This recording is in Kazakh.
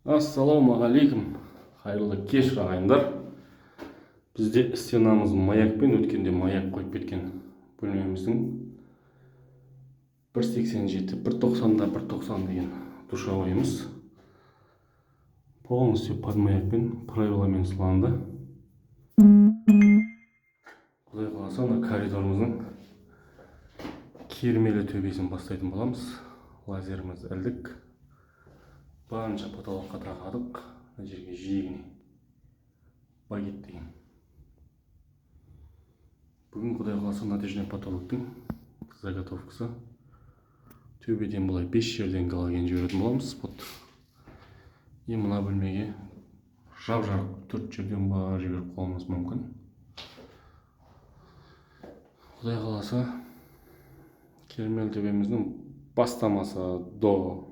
Ассалаумағалейкум. Қайырлы кеш ағайындар. Бізде стенамыз маякпен, өткенде маяк қойып кеткен бөлмеміздің 1,87, 1,90-да 1,90 деген душевойымыз полностью под маякпен, правиламен сыланды. Құдай қаласа, ана коридорымыздың кермелі төбесін бастайтын боламыз. Лазеріміз ілдік. Барынша потолокқа тақадық. Мына жерге жиегіне багет деген. Бүгін құдай қаласа нәтижелі потолоктың заготовкасы. Төбеден былай 5 жерден галоген жіберетін боламыз. И мына бөлмеге жап-жарық 4 жерден бар жіберіп қоюымыз мүмкін. Құдай қаласа кермелі төбеміздің бастамасы до